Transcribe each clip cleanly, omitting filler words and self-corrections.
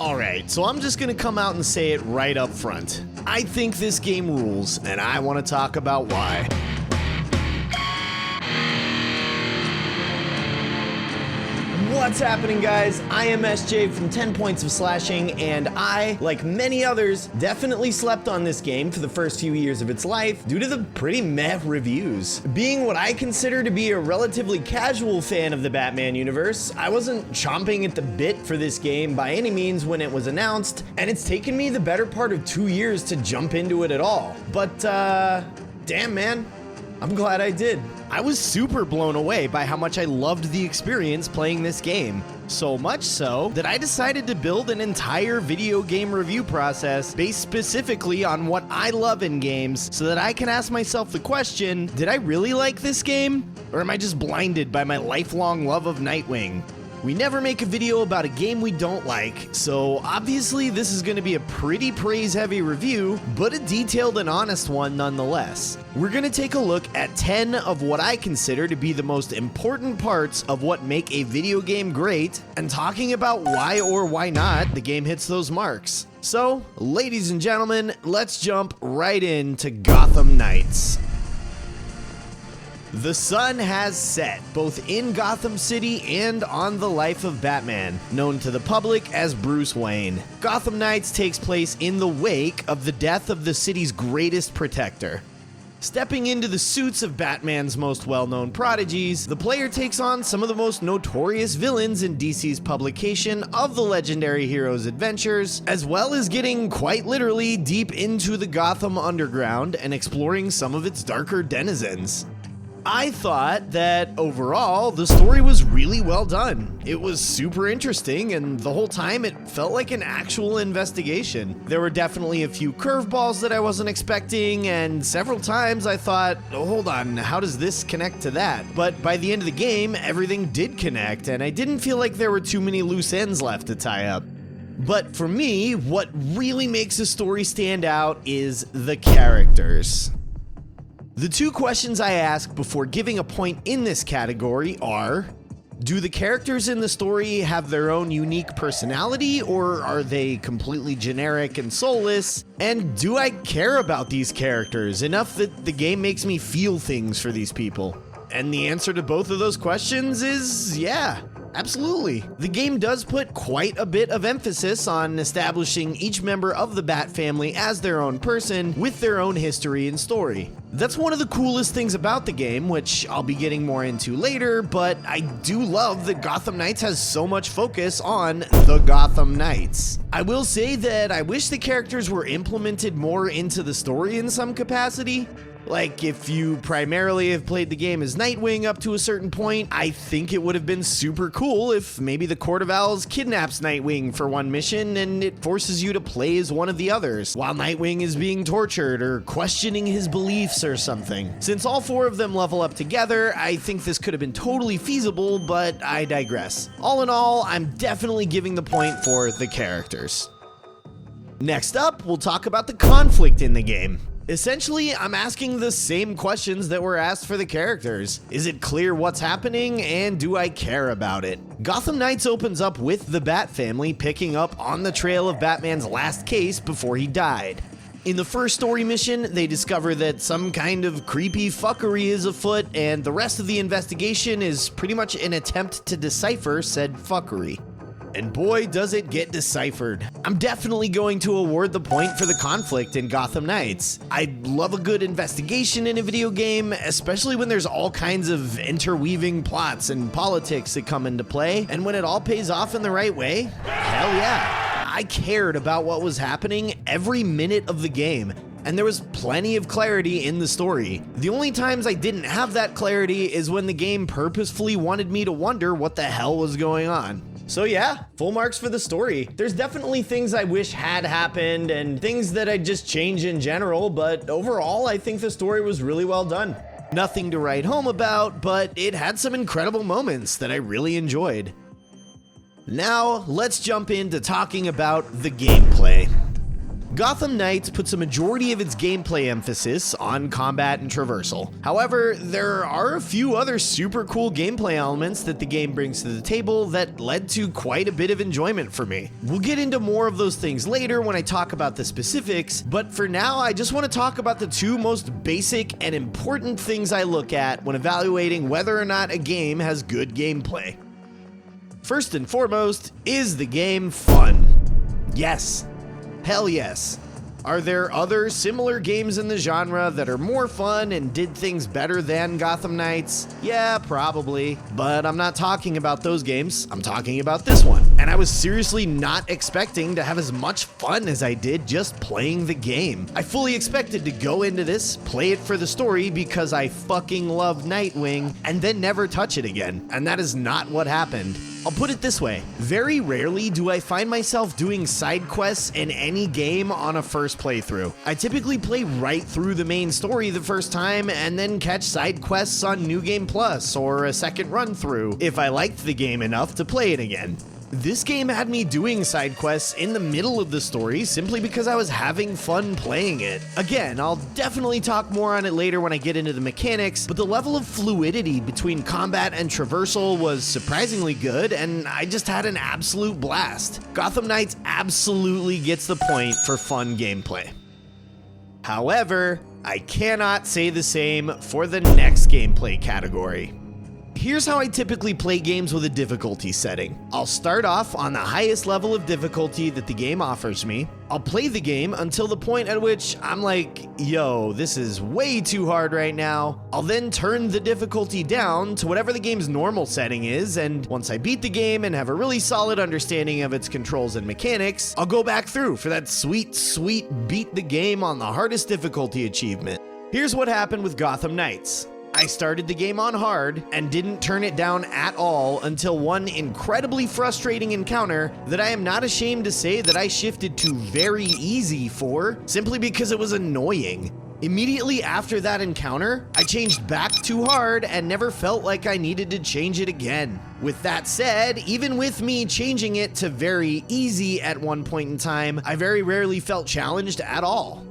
Alright, so I'm just gonna come out and say it right up front. I think this game rules, and I want to talk about why. What's happening, guys? I am SJ from 10 Points of Slashing, and I, like many others, definitely slept on this game for the first few years of its life due to the pretty meh reviews. Being what I consider to be a relatively casual fan of the Batman universe, I wasn't chomping at the bit for this game by any means when it was announced, and it's taken me the better part of 2 years to jump into it at all. But, damn man, I'm glad I did. I was super blown away by how much I loved the experience playing this game. So much so that I decided to build an entire video game review process based specifically on what I love in games so that I can ask myself the question, did I really like this game? Or am I just blinded by my lifelong love of Nightwing? We never make a video about a game we don't like, so obviously this is going to be a pretty praise-heavy review, but a detailed and honest one nonetheless. We're going to take a look at 10 of what I consider to be the most important parts of what make a video game great, and talking about why or why not the game hits those marks. So, ladies and gentlemen, let's jump right into Gotham Knights. The sun has set, both in Gotham City and on the life of Batman, known to the public as Bruce Wayne. Gotham Knights takes place in the wake of the death of the city's greatest protector. Stepping into the suits of Batman's most well-known prodigies, the player takes on some of the most notorious villains in DC's publication of the legendary hero's adventures, as well as getting quite literally deep into the Gotham underground and exploring some of its darker denizens. I thought that overall, the story was really well done. It was super interesting, and the whole time it felt like an actual investigation. There were definitely a few curveballs that I wasn't expecting, and several times I thought, oh, hold on, how does this connect to that? But by the end of the game, everything did connect, and I didn't feel like there were too many loose ends left to tie up. But for me, what really makes a story stand out is the characters. The two questions I ask before giving a point in this category are, do the characters in the story have their own unique personality, or are they completely generic and soulless? And do I care about these characters enough that the game makes me feel things for these people? And the answer to both of those questions is yeah. Absolutely. The game does put quite a bit of emphasis on establishing each member of the Bat family as their own person with their own history and story. That's one of the coolest things about the game, which I'll be getting more into later, but I do love that Gotham Knights has so much focus on the Gotham Knights. I will say that I wish the characters were implemented more into the story in some capacity. Like, if you primarily have played the game as Nightwing up to a certain point, I think it would have been super cool if maybe the Court of Owls kidnaps Nightwing for one mission and it forces you to play as one of the others, while Nightwing is being tortured or questioning his beliefs or something. Since all four of them level up together, I think this could have been totally feasible, but I digress. All in all, I'm definitely giving the point for the characters. Next up, we'll talk about the conflict in the game. Essentially, I'm asking the same questions that were asked for the characters. Is it clear what's happening, and do I care about it? Gotham Knights opens up with the Bat family picking up on the trail of Batman's last case before he died. In the first story mission, they discover that some kind of creepy fuckery is afoot, and the rest of the investigation is pretty much an attempt to decipher said fuckery. And boy, does it get deciphered. I'm definitely going to award the point for the conflict in Gotham Knights. I love a good investigation in a video game, especially when there's all kinds of interweaving plots and politics that come into play, and when it all pays off in the right way, hell yeah. I cared about what was happening every minute of the game, and there was plenty of clarity in the story. The only times I didn't have that clarity is when the game purposefully wanted me to wonder what the hell was going on. So yeah, full marks for the story. There's definitely things I wish had happened and things that I'd just change in general, but overall I think the story was really well done. Nothing to write home about, but it had some incredible moments that I really enjoyed. Now, let's jump into talking about the gameplay. Gotham Knights puts a majority of its gameplay emphasis on combat and traversal. However, there are a few other super cool gameplay elements that the game brings to the table that led to quite a bit of enjoyment for me. We'll get into more of those things later when I talk about the specifics, but for now I just want to talk about the two most basic and important things I look at when evaluating whether or not a game has good gameplay. First and foremost, is the game fun? Yes. Hell yes. Are there other similar games in the genre that are more fun and did things better than Gotham Knights? Yeah, probably. But I'm not talking about those games, I'm talking about this one. And I was seriously not expecting to have as much fun as I did just playing the game. I fully expected to go into this, play it for the story because I fucking love Nightwing, and then never touch it again. And that is not what happened. I'll put it this way, very rarely do I find myself doing side quests in any game on a first playthrough. I typically play right through the main story the first time and then catch side quests on New Game Plus or a second run through if I liked the game enough to play it again. This game had me doing side quests in the middle of the story simply because I was having fun playing it. Again, I'll definitely talk more on it later when I get into the mechanics, but the level of fluidity between combat and traversal was surprisingly good, and I just had an absolute blast. Gotham Knights absolutely gets the point for fun gameplay. However, I cannot say the same for the next gameplay category. Here's how I typically play games with a difficulty setting. I'll start off on the highest level of difficulty that the game offers me. I'll play the game until the point at which I'm like, yo, this is way too hard right now. I'll then turn the difficulty down to whatever the game's normal setting is, and once I beat the game and have a really solid understanding of its controls and mechanics, I'll go back through for that sweet beat the game on the hardest difficulty achievement. Here's what happened with Gotham Knights. I started the game on hard and didn't turn it down at all until one incredibly frustrating encounter that I am not ashamed to say that I shifted to very easy for, simply because it was annoying. Immediately after that encounter, I changed back to hard and never felt like I needed to change it again. With that said, even with me changing it to very easy at one point in time, I very rarely felt challenged at all.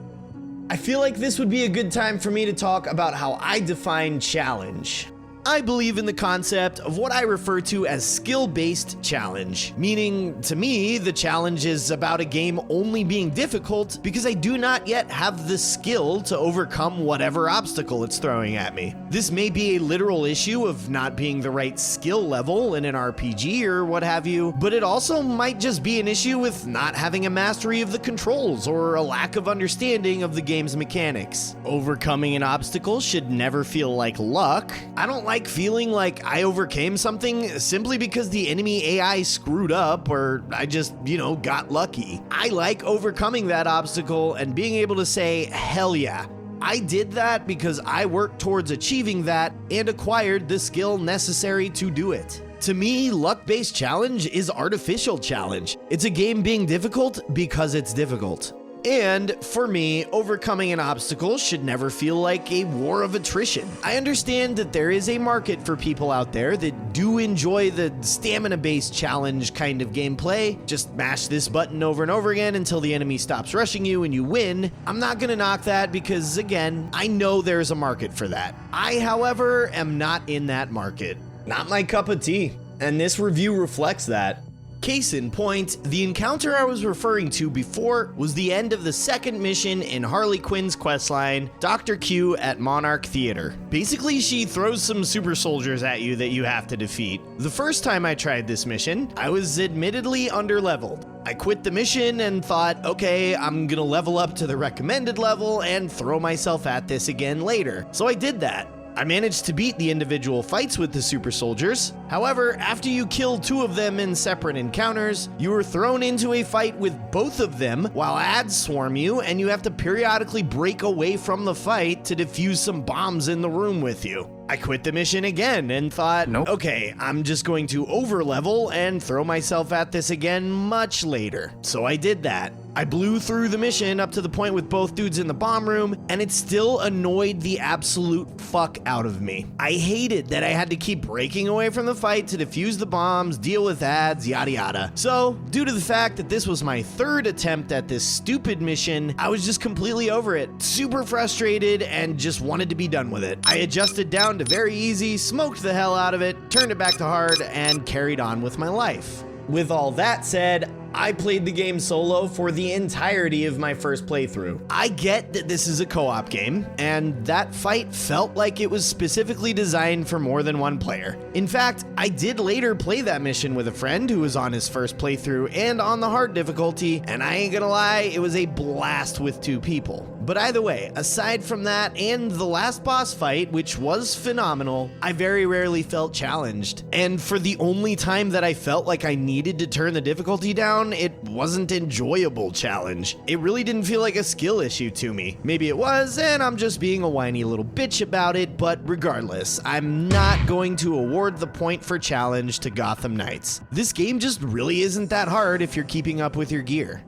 I feel like this would be a good time for me to talk about how I define challenge. I believe in the concept of what I refer to as skill-based challenge, meaning to me, the challenge is about a game only being difficult because I do not yet have the skill to overcome whatever obstacle it's throwing at me. This may be a literal issue of not being the right skill level in an RPG or what have you, but it also might just be an issue with not having a mastery of the controls or a lack of understanding of the game's mechanics. Overcoming an obstacle should never feel like luck. I don't like feeling like I overcame something simply because the enemy AI screwed up or I just, got lucky. I like overcoming that obstacle and being able to say, hell yeah, I did that because I worked towards achieving that and acquired the skill necessary to do it. To me, luck-based challenge is artificial challenge. It's a game being difficult because it's difficult. And for me, overcoming an obstacle should never feel like a war of attrition. I understand that there is a market for people out there that do enjoy the stamina-based challenge kind of gameplay. Just mash this button over and over again until the enemy stops rushing you and you win. I'm not gonna knock that because, again, I know there's a market for that. I, however, am not in that market. Not my cup of tea. And this review reflects that. Case in point, the encounter I was referring to before was the end of the second mission in Harley Quinn's questline, Dr. Q at Monarch Theater. Basically, she throws some super soldiers at you that you have to defeat. The first time I tried this mission, I was admittedly underleveled. I quit the mission and thought, okay, I'm gonna level up to the recommended level and throw myself at this again later. So I did that. I managed to beat the individual fights with the super soldiers. However, after you kill two of them in separate encounters, you are thrown into a fight with both of them while ads swarm you, and you have to periodically break away from the fight to defuse some bombs in the room with you. I quit the mission again and thought, okay, I'm just going to overlevel and throw myself at this again much later. So I did that. I blew through the mission up to the point with both dudes in the bomb room, and it still annoyed the absolute fuck out of me. I hated that I had to keep breaking away from the fight to defuse the bombs, deal with ads, yada yada. So, due to the fact that this was my third attempt at this stupid mission, I was just completely over it, super frustrated, and just wanted to be done with it. I adjusted down to very easy, smoked the hell out of it, turned it back to hard, and carried on with my life. With all that said, I played the game solo for the entirety of my first playthrough. I get that this is a co-op game, and that fight felt like it was specifically designed for more than one player. In fact, I did later play that mission with a friend who was on his first playthrough and on the hard difficulty, and I ain't gonna lie, it was a blast with 2 people. But either way, aside from that and the last boss fight, which was phenomenal, I very rarely felt challenged. And for the only time that I felt like I needed to turn the difficulty down, it wasn't an enjoyable challenge. It really didn't feel like a skill issue to me. Maybe it was, and I'm just being a whiny little bitch about it, but regardless, I'm not going to award the point for challenge to Gotham Knights. This game just really isn't that hard if you're keeping up with your gear.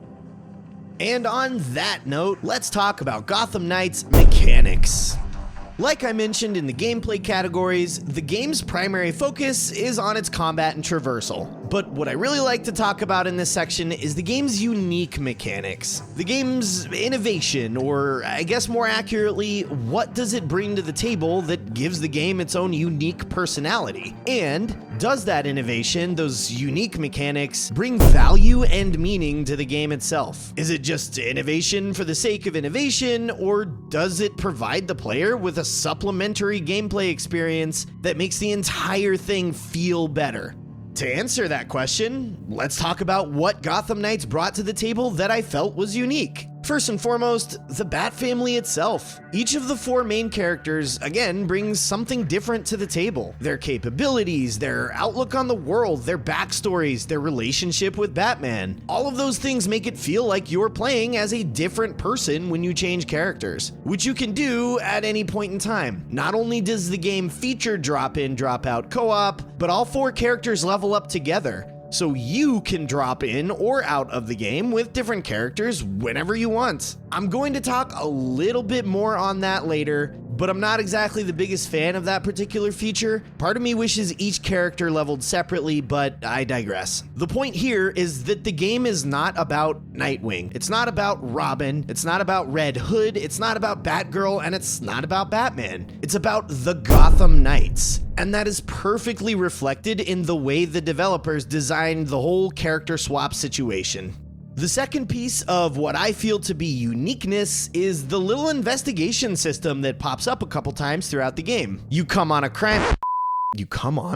And on that note, let's talk about Gotham Knights mechanics. Like I mentioned in the gameplay categories, the game's primary focus is on its combat and traversal. But what I really like to talk about in this section is the game's unique mechanics. The game's innovation, or I guess more accurately, what does it bring to the table that gives the game its own unique personality? And does that innovation, those unique mechanics, bring value and meaning to the game itself? Is it just innovation for the sake of innovation, or does it provide the player with a supplementary gameplay experience that makes the entire thing feel better? To answer that question, let's talk about what Gotham Knights brought to the table that I felt was unique. First and foremost, the Bat family itself. Each of the 4 main characters, again, brings something different to the table. Their capabilities, their outlook on the world, their backstories, their relationship with Batman. All of those things make it feel like you're playing as a different person when you change characters, which you can do at any point in time. Not only does the game feature drop-in, drop-out co-op, but all 4 characters level up together. So you can drop in or out of the game with different characters whenever you want. I'm going to talk a little bit more on that later, but I'm not exactly the biggest fan of that particular feature. Part of me wishes each character leveled separately, but I digress. The point here is that the game is not about Nightwing. It's not about Robin. It's not about Red Hood. It's not about Batgirl, and it's not about Batman. It's about the Gotham Knights. And that is perfectly reflected in the way the developers designed the whole character swap situation. The second piece of what I feel to be uniqueness is the little investigation system that pops up a couple times throughout the game. You come on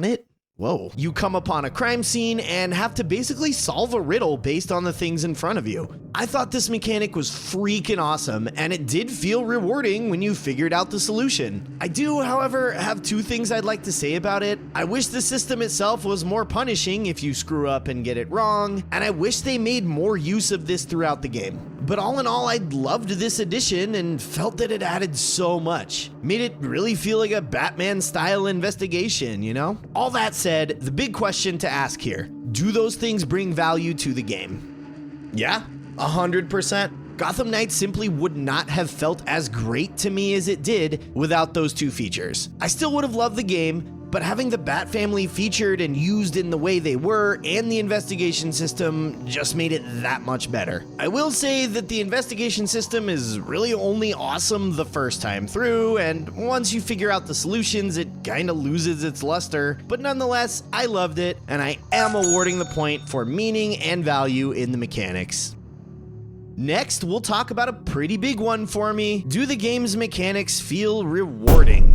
it? Whoa. You come upon a crime scene and have to basically solve a riddle based on the things in front of you. I thought this mechanic was freaking awesome, and it did feel rewarding when you figured out the solution. I do, however, have 2 things I'd like to say about it. I wish the system itself was more punishing if you screw up and get it wrong, and I wish they made more use of this throughout the game. But all in all, I loved this addition and felt that it added so much. Made it really feel like a Batman-style investigation, you know? All that said, the big question to ask here, do those things bring value to the game? Yeah, 100%. Gotham Knights simply would not have felt as great to me as it did without those 2 features. I still would have loved the game, but having the Bat family featured and used in the way they were and the investigation system just made it that much better. I will say that the investigation system is really only awesome the first time through, and once you figure out the solutions, it kinda loses its luster, but nonetheless, I loved it, and I am awarding the point for meaning and value in the mechanics. Next, we'll talk about a pretty big one for me. Do the game's mechanics feel rewarding?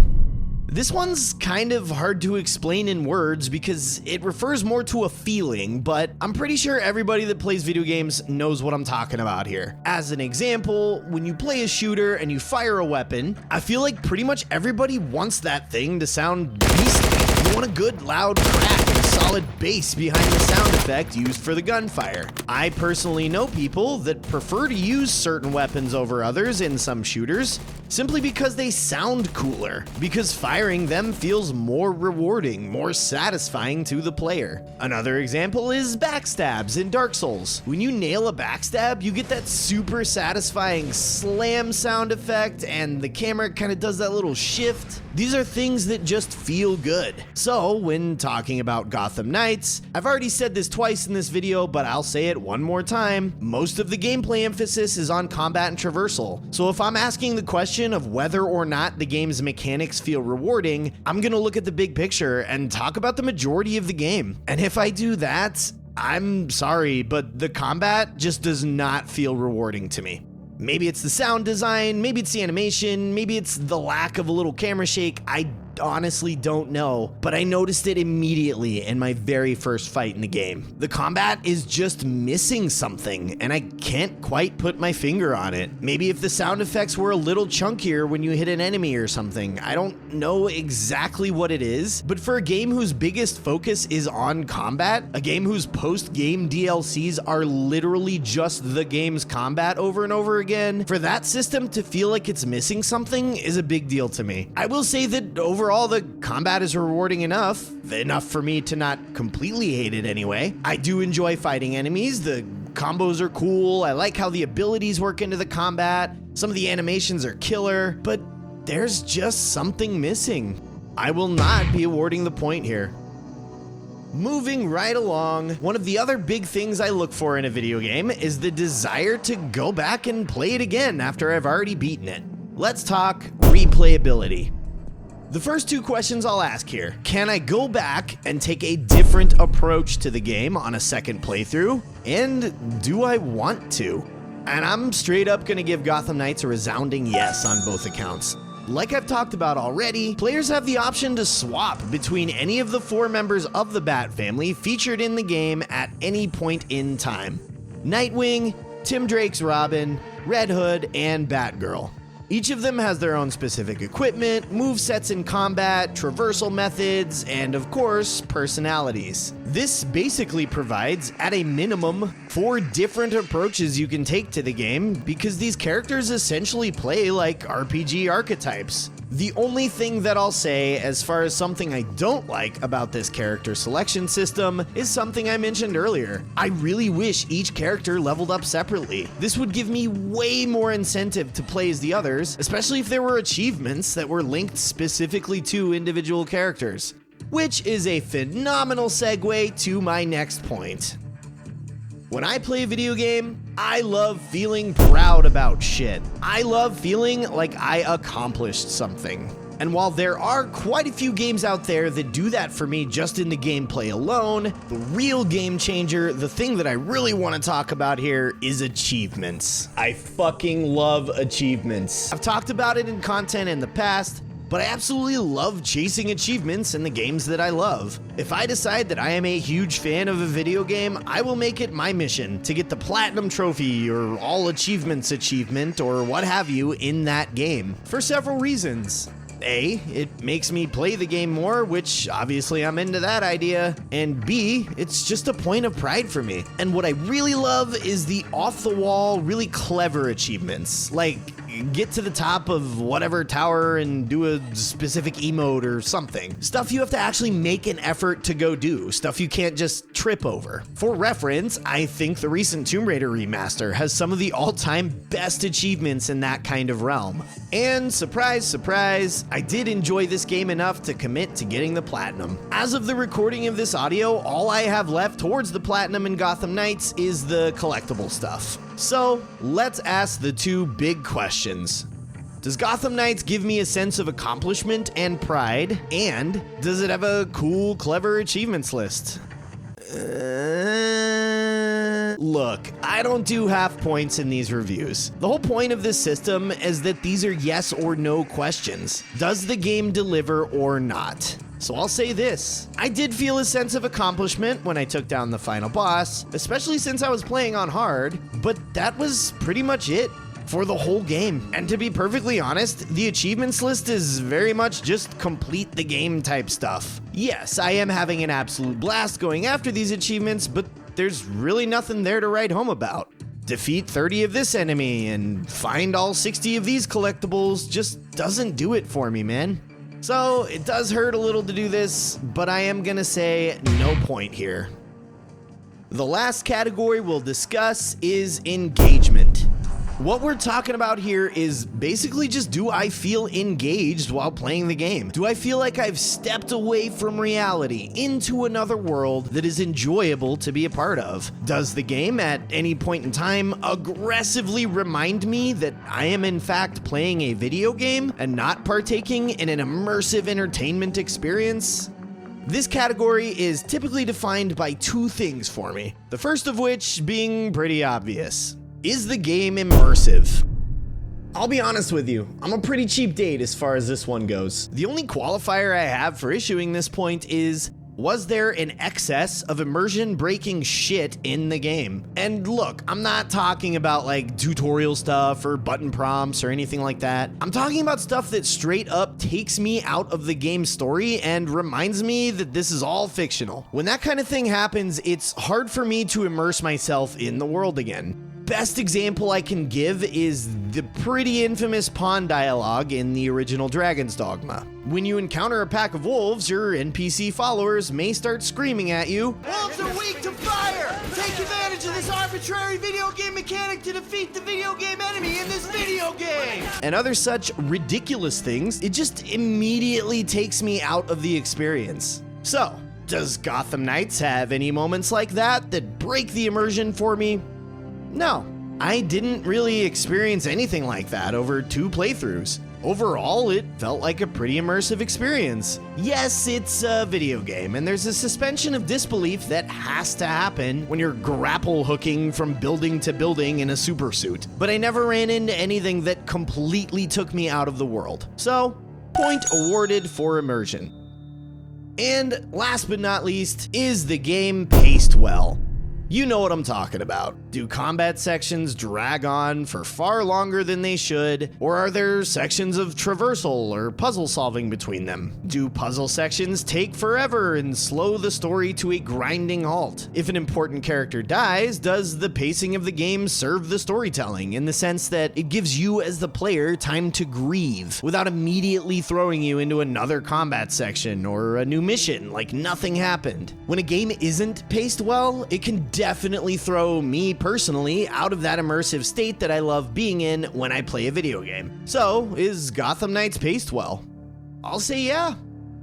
This one's kind of hard to explain in words because it refers more to a feeling, but I'm pretty sure everybody that plays video games knows what I'm talking about here. As an example, when you play a shooter and you fire a weapon, I feel like pretty much everybody wants that thing to sound beastly. You want a good loud crack and a solid bass behind the sound effect used for the gunfire. I personally know people that prefer to use certain weapons over others in some shooters, simply because they sound cooler, because firing them feels more rewarding, more satisfying to the player. Another example is backstabs in Dark Souls. When you nail a backstab, you get that super satisfying slam sound effect, and the camera kind of does that little shift. These are things that just feel good. So when talking about Gotham Knights, I've already said this twice in this video, but I'll say it one more time. Most of the gameplay emphasis is on combat and traversal. So if I'm asking the question of whether or not the game's mechanics feel rewarding, I'm gonna look at the big picture and talk about the majority of the game. And if I do that, I'm sorry, but the combat just does not feel rewarding to me. Maybe it's the sound design, maybe it's the animation, maybe it's the lack of a little camera shake. I honestly don't know, but I noticed it immediately in my very first fight in the game. The combat is just missing something, and I can't quite put my finger on it. Maybe if the sound effects were a little chunkier when you hit an enemy or something. I don't know exactly what it is, but for a game whose biggest focus is on combat, a game whose post-game DLCs are literally just the game's combat over and over again, for that system to feel like it's missing something is a big deal to me. I will say that overall, the combat is rewarding enough for me to not completely hate it anyway. I do enjoy fighting enemies. The combos are cool. I like how the abilities work into the combat. Some of the animations are killer, but there's just something missing. I will not be awarding the point here. Moving right along, one of the other big things I look for in a video game is the desire to go back and play it again after I've already beaten it. Let's talk replayability. The first two questions I'll ask here: can I go back and take a different approach to the game on a second playthrough? And do I want to? And I'm straight up gonna give Gotham Knights a resounding yes on both accounts. Like I've talked about already, players have the option to swap between any of the 4 members of the Bat family featured in the game at any point in time: Nightwing, Tim Drake's Robin, Red Hood, and Batgirl. Each of them has their own specific equipment, movesets in combat, traversal methods, and of course, personalities. This basically provides, at a minimum, 4 different approaches you can take to the game, because these characters essentially play like RPG archetypes. The only thing that I'll say as far as something I don't like about this character selection system is something I mentioned earlier. I really wish each character leveled up separately. This would give me way more incentive to play as the others, especially if there were achievements that were linked specifically to individual characters. Which is a phenomenal segue to my next point. When I play a video game, I love feeling proud about shit. I love feeling like I accomplished something. And while there are quite a few games out there that do that for me just in the gameplay alone, the real game changer, the thing that I really want to talk about here, is achievements. I fucking love achievements. I've talked about it in content in the past, but I absolutely love chasing achievements in the games that I love. If I decide that I am a huge fan of a video game, I will make it my mission to get the Platinum Trophy or All Achievements achievement or what have you in that game, for several reasons. A, it makes me play the game more, which obviously I'm into that idea, and B, it's just a point of pride for me. And what I really love is the off-the-wall, really clever achievements, like get to the top of whatever tower and do a specific emote or something. Stuff you have to actually make an effort to go do, stuff you can't just trip over. For reference, I think the recent Tomb Raider remaster has some of the all-time best achievements in that kind of realm. And surprise, surprise, I did enjoy this game enough to commit to getting the Platinum. As of the recording of this audio, all I have left towards the Platinum in Gotham Knights is the collectible stuff. So, let's ask the 2 big questions. Does Gotham Knights give me a sense of accomplishment and pride? And does it have a cool, clever achievements list? Look, I don't do half points in these reviews. The whole point of this system is that these are yes or no questions. Does the game deliver or not? So I'll say this: I did feel a sense of accomplishment when I took down the final boss, especially since I was playing on hard, but that was pretty much it. for the whole game. And to be perfectly honest, the achievements list is very much just complete the game type stuff. Yes, I am having an absolute blast going after these achievements, but there's really nothing there to write home about. Defeat 30 of this enemy and find all 60 of these collectibles just doesn't do it for me, man. So it does hurt a little to do this, but I am gonna say no point here. The last category we'll discuss is engagement. What we're talking about here is basically just, do I feel engaged while playing the game? Do I feel like I've stepped away from reality into another world that is enjoyable to be a part of? Does the game at any point in time aggressively remind me that I am in fact playing a video game and not partaking in an immersive entertainment experience? This category is typically defined by two things for me. The first of which being pretty obvious. Is the game immersive? I'll be honest with you, I'm a pretty cheap date as far as this one goes. The only qualifier I have for issuing this point is, was there an excess of immersion breaking shit in the game? And look, I'm not talking about like tutorial stuff or button prompts or anything like that. I'm talking about stuff that straight up takes me out of the game story and reminds me that this is all fictional. When that kind of thing happens, it's hard for me to immerse myself in the world again. Best example I can give is the pretty infamous pawn dialogue in the original Dragon's Dogma. When you encounter a pack of wolves, your NPC followers may start screaming at you, "Wolves are weak to fire! Take advantage of this arbitrary video game mechanic to defeat the video game enemy in this video game!" and other such ridiculous things. It just immediately takes me out of the experience. So, does Gotham Knights have any moments like that break the immersion for me? No, I didn't really experience anything like that over 2 playthroughs. Overall, it felt like a pretty immersive experience. Yes, it's a video game, and there's a suspension of disbelief that has to happen when you're grapple hooking from building to building in a supersuit. But I never ran into anything that completely took me out of the world. So, point awarded for immersion. And last but not least, is the game paced well? You know what I'm talking about. Do combat sections drag on for far longer than they should? Or are there sections of traversal or puzzle solving between them? Do puzzle sections take forever and slow the story to a grinding halt? If an important character dies, does the pacing of the game serve the storytelling in the sense that it gives you as the player time to grieve without immediately throwing you into another combat section or a new mission like nothing happened? When a game isn't paced well, it can definitely throw me personally out of that immersive state that I love being in when I play a video game. So, is Gotham Knights paced well? I'll say yeah.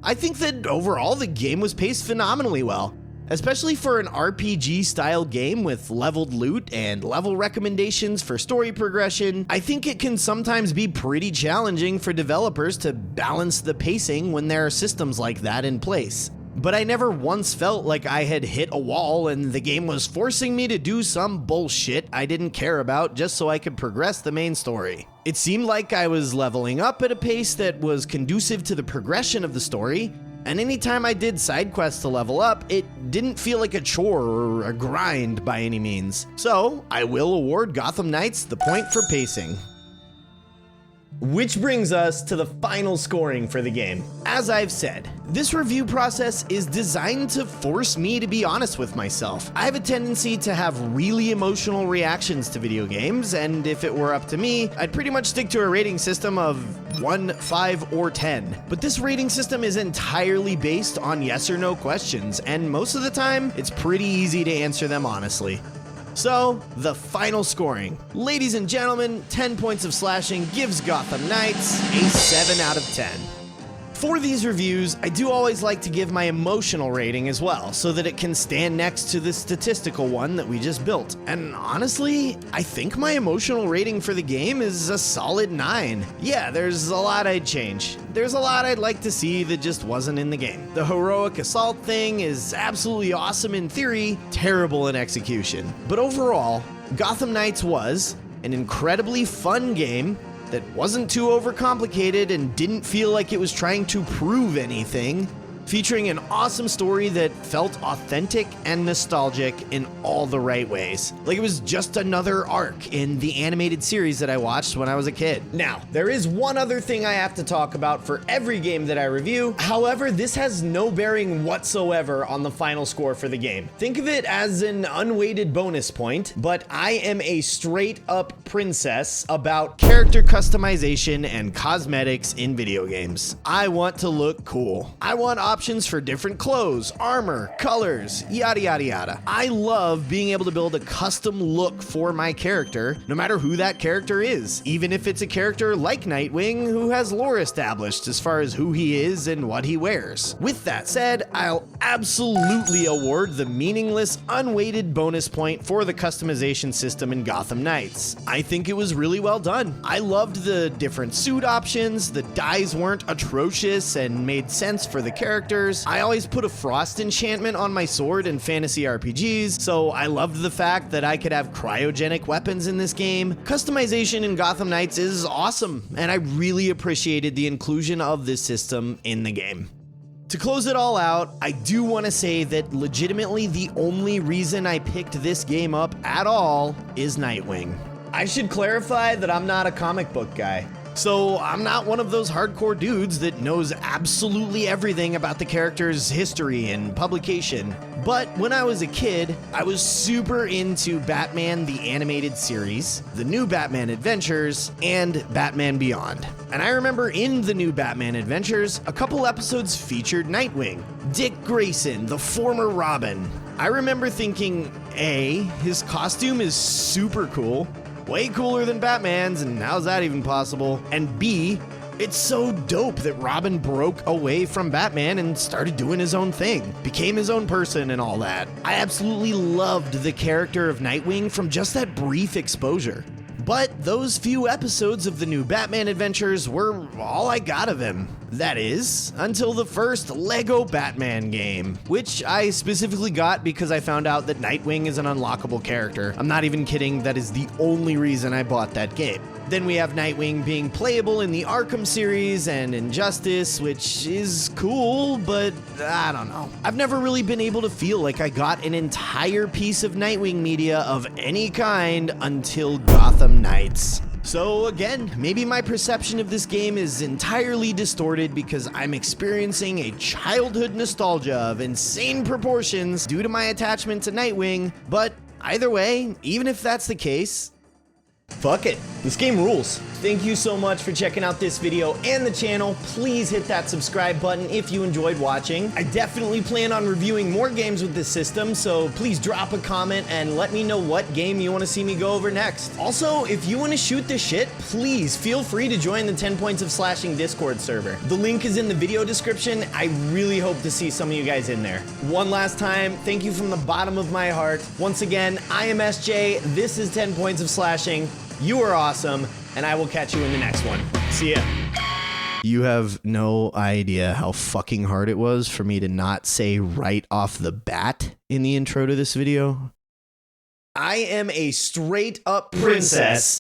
I think that overall the game was paced phenomenally well, especially for an RPG style game with leveled loot and level recommendations for story progression. I think it can sometimes be pretty challenging for developers to balance the pacing when there are systems like that in place. But I never once felt like I had hit a wall and the game was forcing me to do some bullshit I didn't care about just so I could progress the main story. It seemed like I was leveling up at a pace that was conducive to the progression of the story, and anytime I did side quests to level up, it didn't feel like a chore or a grind by any means. So, I will award Gotham Knights the point for pacing. Which brings us to the final scoring for the game. As I've said, this review process is designed to force me to be honest with myself. I have a tendency to have really emotional reactions to video games, and if it were up to me, I'd pretty much stick to a rating system of 1, 5, or 10. But this rating system is entirely based on yes or no questions, and most of the time, it's pretty easy to answer them honestly. So, the final scoring. Ladies and gentlemen, 10 points of slashing gives Gotham Knights a 7 out of 10. For these reviews, I do always like to give my emotional rating as well, so that it can stand next to the statistical one that we just built. And honestly, I think my emotional rating for the game is a solid 9. Yeah, there's a lot I'd change. There's a lot I'd like to see that just wasn't in the game. The heroic assault thing is absolutely awesome in theory, terrible in execution. But overall, Gotham Knights was an incredibly fun game that wasn't too overcomplicated and didn't feel like it was trying to prove anything, featuring an awesome story that felt authentic and nostalgic in all the right ways. Like it was just another arc in the animated series that I watched when I was a kid. Now, there is one other thing I have to talk about for every game that I review. However, this has no bearing whatsoever on the final score for the game. Think of it as an unweighted bonus point, but I am a straight up princess about character customization and cosmetics in video games. I want to look cool. I want options for different clothes, armor, colors, yada yada yada. I love being able to build a custom look for my character, no matter who that character is, even if it's a character like Nightwing who has lore established as far as who he is and what he wears. With that said, I'll absolutely award the meaningless, unweighted bonus point for the customization system in Gotham Knights. I think it was really well done. I loved the different suit options, the dyes weren't atrocious and made sense for the characters. I always put a frost enchantment on my sword in fantasy RPGs, so I loved the fact that I could have cryogenic weapons in this game. Customization in Gotham Knights is awesome, and I really appreciated the inclusion of this system in the game. To close it all out, I do want to say that legitimately the only reason I picked this game up at all is Nightwing. I should clarify that I'm not a comic book guy. So I'm not one of those hardcore dudes that knows absolutely everything about the character's history and publication. But when I was a kid, I was super into Batman the Animated Series, the New Batman Adventures, and Batman Beyond. And I remember in the New Batman Adventures, a couple episodes featured Nightwing, Dick Grayson, the former Robin. I remember thinking, A, his costume is super cool, way cooler than Batman's, and how's that even possible? And B, it's so dope that Robin broke away from Batman and started doing his own thing, became his own person and all that. I absolutely loved the character of Nightwing from just that brief exposure. But those few episodes of the New Batman Adventures were all I got of him. That is, until the first Lego Batman game, which I specifically got because I found out that Nightwing is an unlockable character. I'm not even kidding, that is the only reason I bought that game. Then we have Nightwing being playable in the Arkham series and Injustice, which is cool, but I don't know. I've never really been able to feel like I got an entire piece of Nightwing media of any kind until Gotham Knights. So again, maybe my perception of this game is entirely distorted because I'm experiencing a childhood nostalgia of insane proportions due to my attachment to Nightwing, but either way, even if that's the case, fuck it. This game rules. Thank you so much for checking out this video and the channel. Please hit that subscribe button if you enjoyed watching. I definitely plan on reviewing more games with this system, so please drop a comment and let me know what game you want to see me go over next. Also, if you want to shoot the shit, please feel free to join the 10 Points of Slashing Discord server. The link is in the video description. I really hope to see some of you guys in there. One last time, thank you from the bottom of my heart. Once again, I am SJ. This is 10 Points of Slashing. You are awesome, and I will catch you in the next one. See ya. You have no idea how fucking hard it was for me to not say right off the bat in the intro to this video. I am a straight up princess